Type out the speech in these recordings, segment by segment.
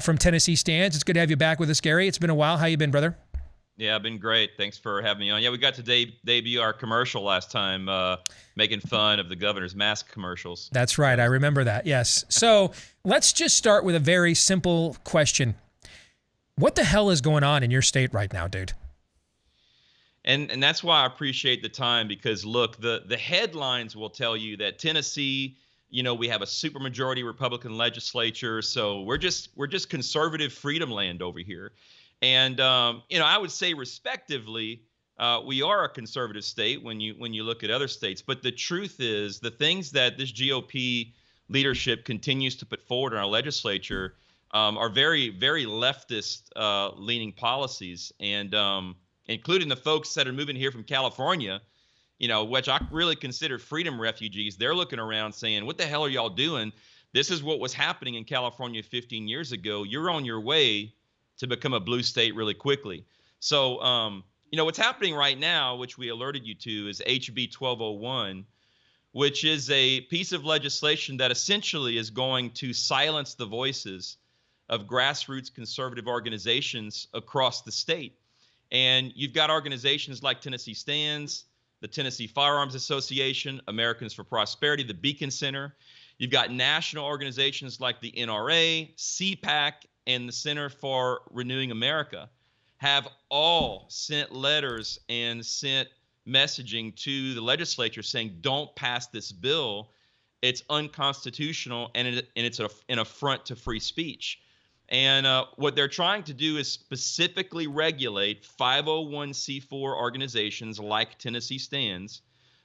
from Tennessee Stands. It's good to have you back with us, Gary. It's been a while. How you been, brother? Yeah, I've been great. Thanks for having me on. Yeah, we got to debut our commercial last time, making fun of the governor's mask commercials. That's right. I remember that. Yes. So let's just start with a very simple question. What the hell is going on in your state right now, dude? And that's why I appreciate the time, because look, the headlines will tell you that Tennessee, we have a supermajority Republican legislature, so we're just conservative freedom land over here. And I would say respectively, we are a conservative state when you look at other states. But the truth is, the things that this GOP leadership continues to put forward in our legislature are very, very leftist leaning policies, and including the folks that are moving here from California, which I really consider freedom refugees. They're looking around saying, "What the hell are y'all doing? This is what was happening in California 15 years ago. You're on your way to become a blue state really quickly." So, what's happening right now, which we alerted you to, is HB 1201, which is a piece of legislation that essentially is going to silence the voices of grassroots conservative organizations across the state. And you've got organizations like Tennessee Stands, the Tennessee Firearms Association, Americans for Prosperity, the Beacon Center. You've got national organizations like the NRA, CPAC, and the Center for Renewing America have all sent letters and sent messaging to the legislature saying, don't pass this bill. It's unconstitutional, and it's an affront to free speech. And what they're trying to do is specifically regulate 501c4 organizations like Tennessee Stands,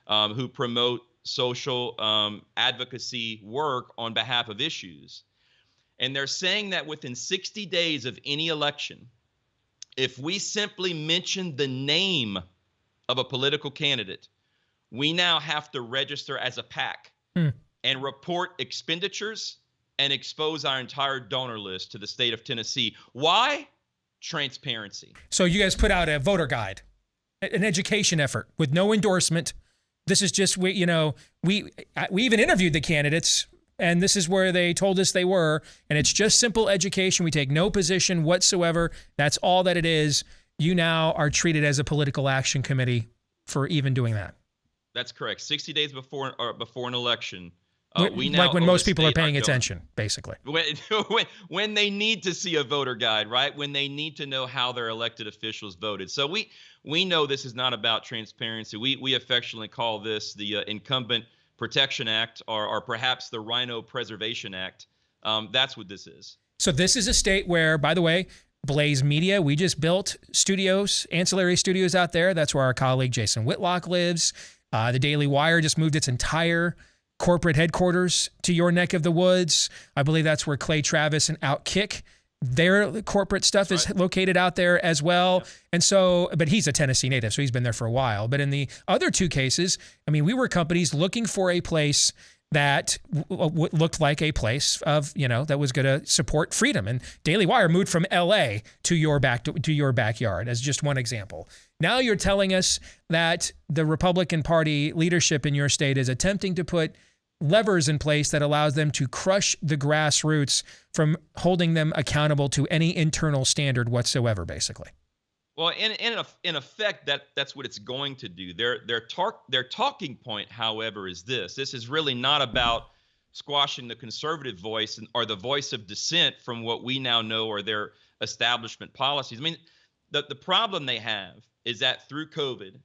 who promote social advocacy work on behalf of issues. And they're saying that within 60 days of any election, if we simply mention the name of a political candidate, we now have to register as a PAC and report expenditures and expose our entire donor list to the state of Tennessee. Why? Transparency. So you guys put out a voter guide, an education effort with no endorsement. This is just, we even interviewed the candidates, and this is where they told us they were, and it's just simple education. We take no position whatsoever. That's all that it is. You now are treated as a political action committee for even doing that. That's correct. 60 days before an election. We now, like when most people are paying attention, basically. When they need to see a voter guide, right? When they need to know how their elected officials voted. So we know this is not about transparency. We affectionately call this the Incumbent Protection Act, or perhaps the Rhino Preservation Act. That's what this is. So this is a state where, by the way, Blaze Media, we just built studios, ancillary studios out there. That's where our colleague Jason Whitlock lives. The Daily Wire just moved its entire corporate headquarters to your neck of the woods. I believe that's where Clay Travis and Outkick, their corporate stuff is located out there as well. Yeah. And so, but he's a Tennessee native, so he's been there for a while. But in the other two cases, I mean, we were companies looking for a place that looked like a place of, that was going to support freedom. And Daily Wire moved from LA to your backyard as just one example. Now you're telling us that the Republican Party leadership in your state is attempting to put levers in place that allows them to crush the grassroots from holding them accountable to any internal standard whatsoever, basically. Well, in effect, that's what it's going to do. Their talking point, however, is this. This is really not about squashing the conservative voice or the voice of dissent from what we now know are their establishment policies. I mean, the problem they have is that through COVID,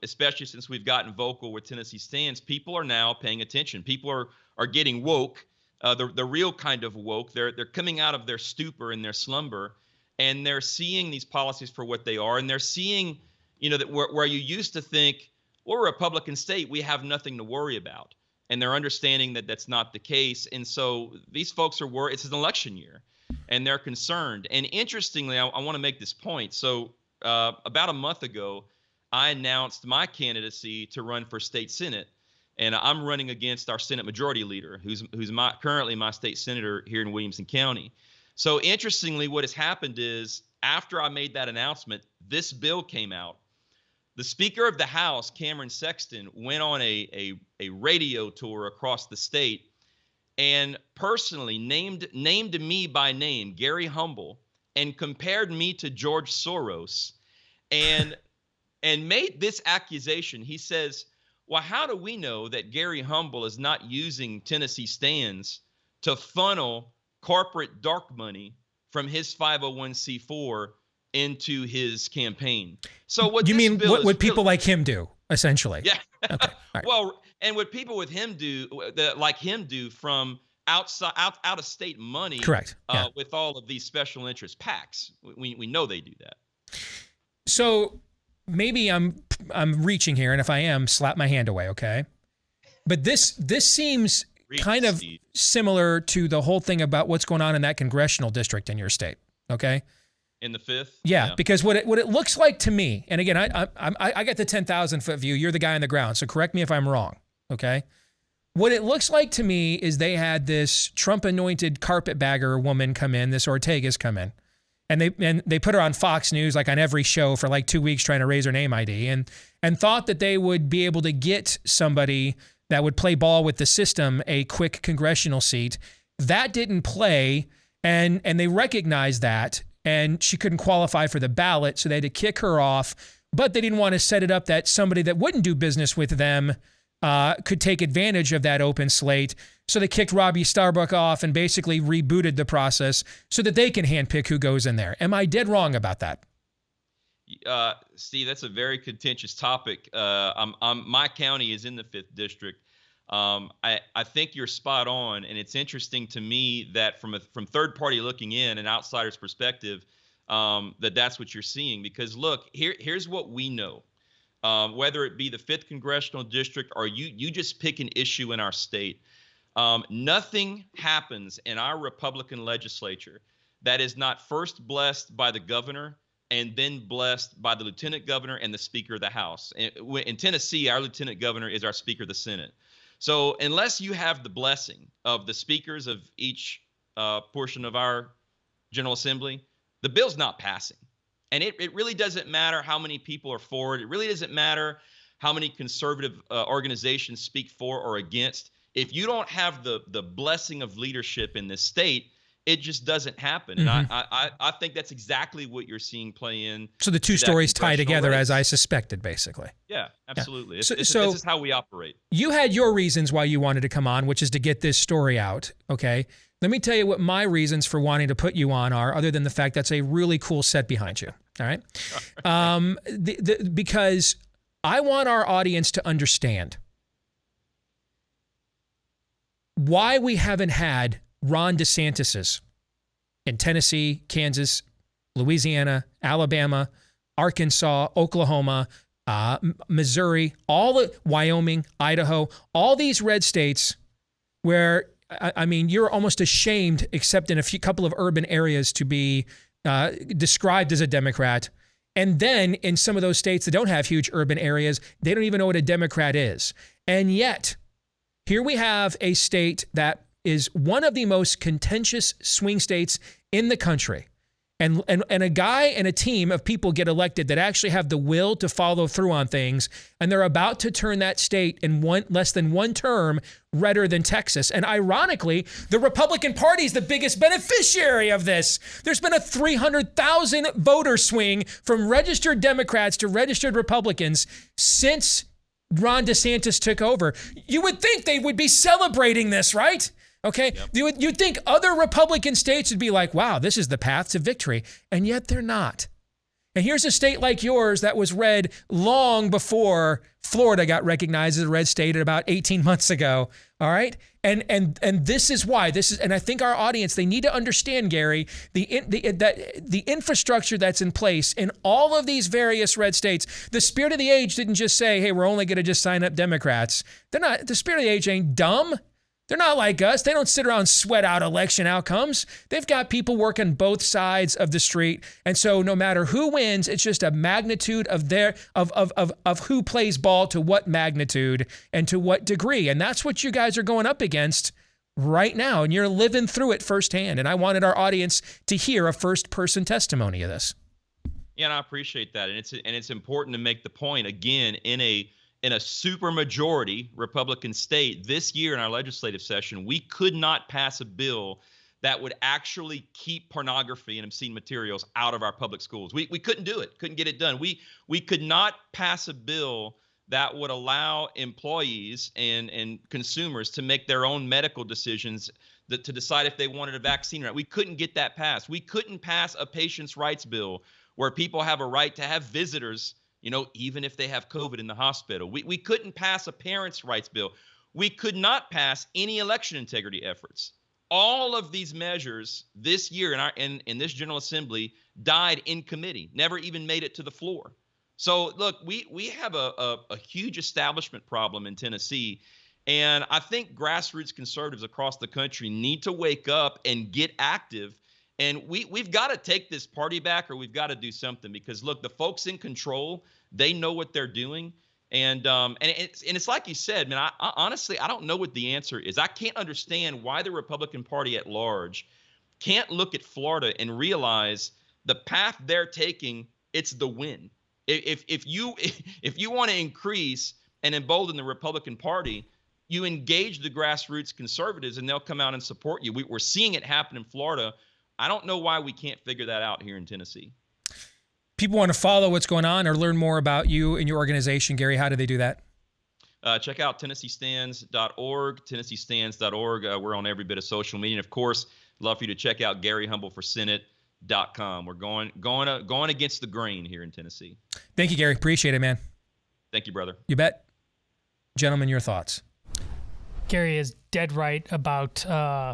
especially since we've gotten vocal with Tennessee Stands, people are now paying attention. People are getting woke, the real kind of woke. They're coming out of their stupor and their slumber, and they're seeing these policies for what they are. And they're seeing, that where you used to think, we're a Republican state, we have nothing to worry about. And they're understanding that that's not the case. And so these folks are worried. It's an election year, and they're concerned. And interestingly, I want to make this point. So about a month ago, I announced my candidacy to run for state senate, and I'm running against our Senate Majority Leader, who's currently my state senator here in Williamson County. So interestingly, what has happened is after I made that announcement, this bill came out. The Speaker of the House, Cameron Sexton, went on a radio tour across the state, and personally named me by name, Gary Humble, and compared me to George Soros, and made this accusation. He says, well, how do we know that Gary Humble is not using Tennessee stands to funnel corporate dark money from his 501c4 into his campaign? So what you this mean? bill What is would people really, like him do, essentially? yeah. Okay. All right. Well, and what people with him do, like him do from out of state money, Correct. Yeah. with all of these special interest PACs. We know they do that. So maybe I'm reaching here, and if I am, slap my hand away, okay? But this seems kind of similar to the whole thing about what's going on in that congressional district in your state, okay? In the 5th? Yeah, because what it looks like to me, and again, I got the 10,000-foot view. You're the guy on the ground, so correct me if I'm wrong, okay? What it looks like to me is they had this Trump-anointed carpetbagger woman come in, this Ortega's come in, and they put her on Fox News, like on every show for like 2 weeks trying to raise her name ID, and thought that they would be able to get somebody that would play ball with the system a quick congressional seat. That didn't play, and they recognized that, and she couldn't qualify for the ballot, so they had to kick her off, but they didn't want to set it up that somebody that wouldn't do business with them could take advantage of that open slate. So they kicked Robbie Starbuck off and basically rebooted the process so that they can handpick who goes in there. Am I dead wrong about that? Steve, that's a very contentious topic. My county is in the 5th district. I think you're spot on, and it's interesting to me that from third party looking in, an outsider's perspective, that's what you're seeing. Because look, here's what we know. Whether it be the 5th congressional district or you just pick an issue in our state, nothing happens in our Republican legislature that is not first blessed by the governor and then blessed by the lieutenant governor and the speaker of the House. In Tennessee, our lieutenant governor is our speaker of the Senate. So unless you have the blessing of the speakers of each portion of our General Assembly, the bill's not passing. And it really doesn't matter how many people are for it. It really doesn't matter how many conservative organizations speak for or against. If you don't have the blessing of leadership in this state, it just doesn't happen. And I think that's exactly what you're seeing play in. So the two stories tie together, as I suspected, basically. Yeah, absolutely. Yeah. This is how we operate. You had your reasons why you wanted to come on, which is to get this story out, okay? Let me tell you what my reasons for wanting to put you on are, other than the fact that's a really cool set behind you, all right? Because I want our audience to understand why we haven't had Ron DeSantis's in Tennessee, Kansas, Louisiana, Alabama, Arkansas, Oklahoma, Missouri, Wyoming, Idaho, all these red states where, I mean, you're almost ashamed, except in a couple of urban areas, to be described as a Democrat. And then in some of those states that don't have huge urban areas, they don't even know what a Democrat is. And yet, here we have a state that is one of the most contentious swing states in the country. And a guy and a team of people get elected that actually have the will to follow through on things, and they're about to turn that state in less than one term redder than Texas. And ironically, the Republican Party is the biggest beneficiary of this. There's been a 300,000 voter swing from registered Democrats to registered Republicans since Ron DeSantis took over. You would think they would be celebrating this, right? Okay, yep. You'd think other Republican states would be like, wow, this is the path to victory. And yet they're not. And here's a state like yours that was red long before Florida got recognized as a red state about 18 months ago. All right. And this is why and I think our audience, they need to understand, Gary, the infrastructure that's in place in all of these various red states. The spirit of the age didn't just say, hey, we're only going to just sign up Democrats. The spirit of the age ain't dumb. They're not like us. They don't sit around and sweat out election outcomes. They've got people working both sides of the street. And so no matter who wins, it's just a magnitude of who plays ball to what magnitude and to what degree. And that's what you guys are going up against right now. And you're living through it firsthand. And I wanted our audience to hear a first-person testimony of this. Yeah, and I appreciate that. And it's important to make the point, again, in in a supermajority Republican state this year in our legislative session, we could not pass a bill that would actually keep pornography and obscene materials out of our public schools. We couldn't do it, couldn't get it done. We could not pass a bill that would allow employees and consumers to make their own medical decisions to decide if they wanted a vaccine or not. We couldn't get that passed. We couldn't pass a patient's rights bill where people have a right to have visitors, even if they have COVID in the hospital. We couldn't pass a parents' rights bill. We could not pass any election integrity efforts. All of these measures this year in this General Assembly died in committee, never even made it to the floor. So look, we have a huge establishment problem in Tennessee, and I think grassroots conservatives across the country need to wake up and get active. And we've got to take this party back, or we've got to do something, because look, the folks in control, they know what they're doing. And it's like you said, man, I honestly, I don't know what the answer is. I can't understand why the Republican Party at large can't look at Florida and realize the path they're taking, it's the win. If you want to increase and embolden the Republican Party, you engage the grassroots conservatives and they'll come out and support you. We're seeing it happen in Florida. I don't know why we can't figure that out here in Tennessee. People want to follow what's going on or learn more about you and your organization, Gary. How do they do that? Check out TennesseeStands.org, TennesseeStands.org. We're on every bit of social media. And of course, love for you to check out GaryHumbleForSenate.com. We're going against the grain here in Tennessee. Thank you, Gary. Appreciate it, man. Thank you, brother. You bet. Gentlemen, your thoughts. Gary is dead right about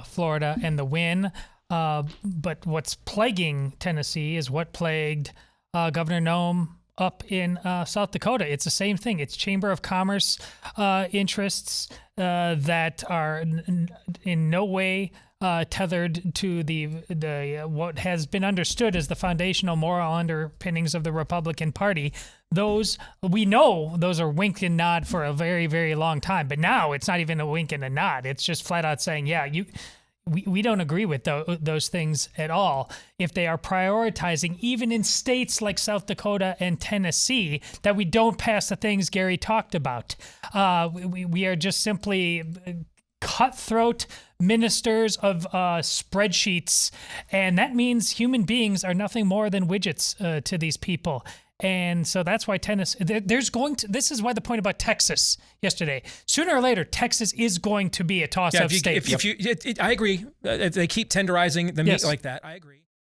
Florida and the win. But what's plaguing Tennessee is what plagued Governor Noem up in South Dakota. It's the same thing. It's Chamber of Commerce interests that are in no way tethered to the what has been understood as the foundational moral underpinnings of the Republican Party. Those, we know those are wink and nod for a very, very long time. But now it's not even a wink and a nod. It's just flat out saying, yeah, we don't agree with those things at all. If they are prioritizing, even in states like South Dakota and Tennessee, that we don't pass the things Gary talked about. We are just simply cutthroat ministers of spreadsheets, and that means human beings are nothing more than widgets to these people. And so that's why this is why the point about Texas yesterday, sooner or later, Texas is going to be a toss-up state. I agree. If they keep tenderizing the meat like that, I agree.